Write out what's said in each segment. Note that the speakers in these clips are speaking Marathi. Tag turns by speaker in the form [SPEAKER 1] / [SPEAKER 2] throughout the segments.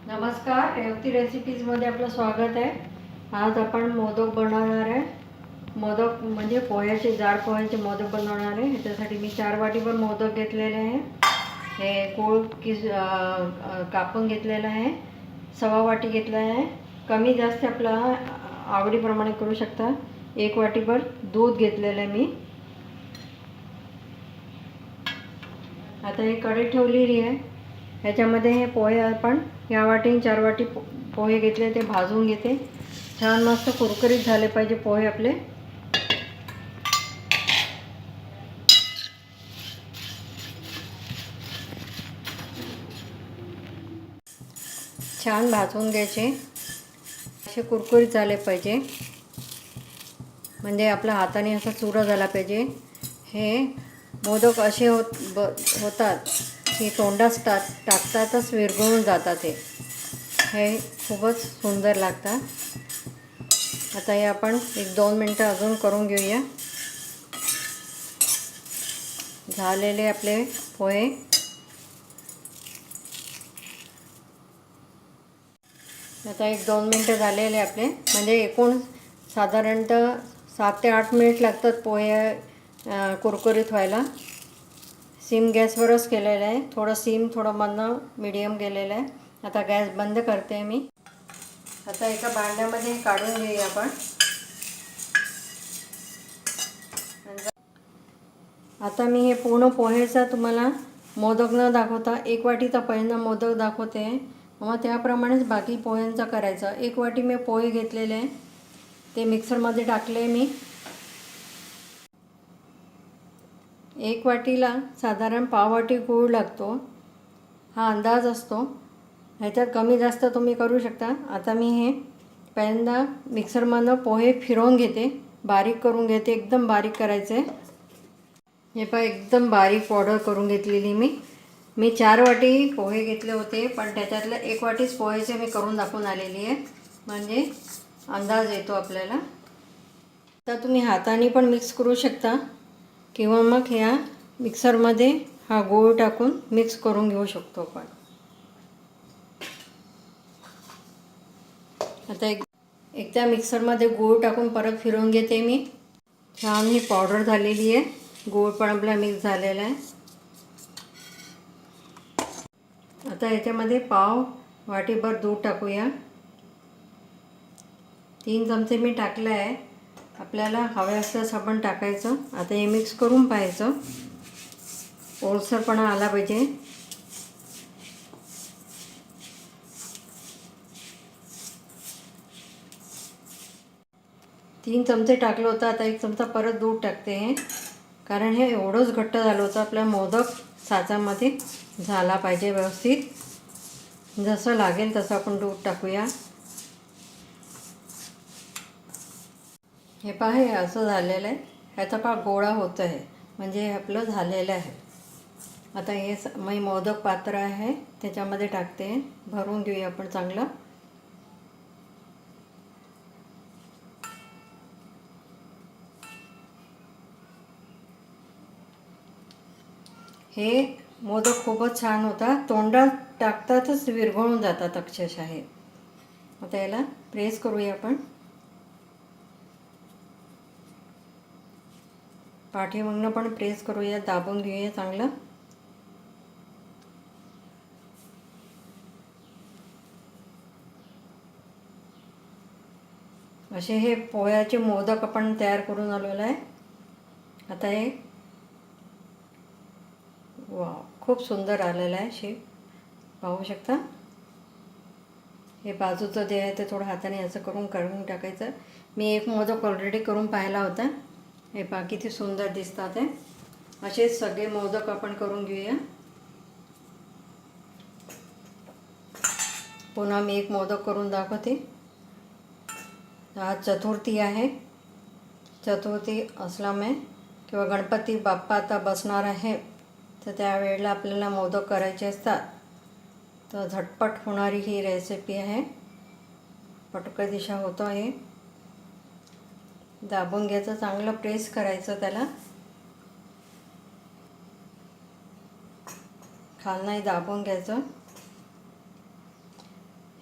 [SPEAKER 1] नमस्कार, रेवती रेसिपीजमध्ये आपलं स्वागत आहे. आज आपण मोदक बनवणार आहे. मोदक म्हणजे पोह्याचे, जाड पोह्याचे मोदक बनवणार आहे. ह्याच्यासाठी मी 4 वाटीभर मोदक घेतलेले आहे. हे गूळ कापून घेतलेलं आहे. 1.25 वाटी घेतला आहे. कमी जास्त आपला आवडीप्रमाणे करू शकता. 1 वाटीभर दूध घेतलेलं आहे मी. आता हे कढई ठेवलेली आहे. ह्याच्यामध्ये हे पोहे आपण या वाटीने 4 वाटी पोहे घेतले, ते भाजून घेते. छान मस्त कुरकुरीत झाले पाहिजे पोहे आपले. छान भाजून घ्यायचे, असे कुरकुरीत झाले पाहिजे. म्हणजे आपल्या हाताने असा चुरा झाला पाहिजे. हे मोदक असे होतात की तोंडात टाकतातच विरघळून जातात. हे खूपच सुंदर लागतात. आता हे आपण 1-2 मिनटं अजून करून घेऊया. झालेले आपले पोहे. आता 1-2 मिनटं झालेले आपले, म्हणजे एकूण साधारणतः 7 ते 8 मिनिट लागतात पोहे कुरकुरीत व्हायला. सिम गॅसवरच केलेलं आहे. थोडं सिम, थोडं मधनं मीडियम केलेलं आहे. आता गॅस बंद करते मी. आता एका भांड्यामध्ये काढून घेऊया आपण. आता मी हे पूर्ण पोहेचा तुम्हाला मोदक न दाखवता 1 वाटीचा पहिल्यांदा मोदक दाखवते. मग त्याप्रमाणेच बाकी पोह्यांचा करायचा. 1 वाटी मी पोहे घेतलेले आहे, ते मिक्सरमध्ये टाकले मी. 1 वाटीला साधारण पाव वाटी गूळ लागतो, हा अंदाज असतो. ह्याच्यात कमी जास्त तुम्ही करू शकता. आता मी हे पहिल्यांदा मिक्सरमधनं पोहे फिरवून घेते, बारीक करून घेते. एकदम बारीक करायचे. हे पहा, एकदम बारीक पावडर करून घेतलेली मी 4 वाटी पोहे घेतले होते, पण त्याच्यातलं 1 वाटीच पोहेचे मी करून दाखवून आलेली आहे, म्हणजे अंदाज येतो आपल्याला. आता तुम्ही हाताने पण मिक्स करू शकता, किंवा मग ह्या मिक्सरमध्ये हा गूळ टाकून मिक्स करून घेऊ शकतो आपण. आता एकदा मिक्सरमध्ये गूळ टाकून परत फिरवून घेते मी. छान ही पावडर झालेली आहे. गूळ पण आपला मिक्स झालेला आहे. आता याच्यामध्ये पाव वाटीभर दूध टाकूया. 3 चमचे मी टाकलं आहे. आपल्याला हवे असल्यास आपण टाकायचं. आता हे मिक्स करून पाहायचं. ओलसरपणा आला पाहिजे. तीन चमचे टाकलं होतं. आता 1 चमचा परत दूध टाकते, कारण हे एवढंच घट्ट झालं होतं. आपल्या मोदक साचामध्ये झाला पाहिजे व्यवस्थित. जसं लागेल तसं आपण दूध टाकूया. हे पहा, हे असं झालेलं आहे. ह्याचा पहा गोळा होत आहे, म्हणजे आपलं झालेलं आहे. आता हे मी मोदक पात्र आहे, त्याच्यामध्ये टाकते. भरून घेऊया आपण चांगलं. हे मोदक खूपच छान होता. तोंडात टाकतातच विरघळून जातात अक्षरशः हे. आता याला प्रेस करूया आपण. पाठीमागनं पण प्रेस करूया, दाबून घेऊया चांगलं. असे हे पोह्याचे मोदक आपण तयार करून आलेलो आहे. आता हे वा, खूप सुंदर आलेलं आहे शेप, पाहू शकता. हे बाजूचं जे आहे ते थोडं हाताने असं करून टाकायचं. मी एक मोदक ऑलरेडी करून पाहिला होता. हे पहा किती सुंदर दिसतात. हे असेच सगळे मोदक आपण करून घेऊया. पुन्हा मी एक मोदक करून दाखवते. आज चतुर्थी आहे. चतुर्थी असल्यामुळे किंवा गणपती बाप्पा आता बसणार आहे, तर त्यावेळेला आपल्याला मोदक करायचे असतात. तर झटपट होणारी ही रेसिपी आहे. पटकन दिशा होतो आहे. दाबून घ्यायचं, चांगलं प्रेस करायचं त्याला. खालनंही दाबून घ्यायचं.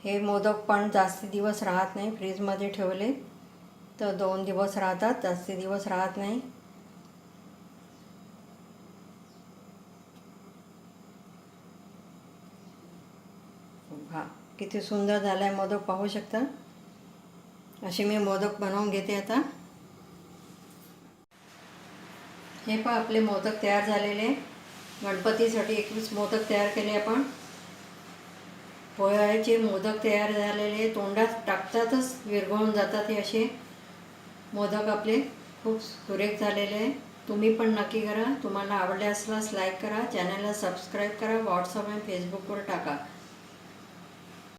[SPEAKER 1] हे मोदक पण जास्ती दिवस राहत नाही, फ्रीजमध्ये ठेवले तर 2 दिवस राहतात, जास्ती दिवस राहत नाही. हा किती सुंदर झाला आहे मोदक, पाहू शकता. असे मी मोदक बनवून घेते आता. हे पहा आपले मोदक तयार झालेले. गणपतीसाठी 21 मोदक तयार केले आपण. पोह्याचे मोदक तयार झालेले, तोंडात टाकतातच विरघळून जातात हे असे मोदक आपले. खूप सुरेख झालेले. तुम्ही पण नक्की करा. तुम्हाला आवडले असल्यास लाईक करा, चॅनलला सबस्क्राईब करा, व्हॉट्सअप आणि फेसबुकवर टाका.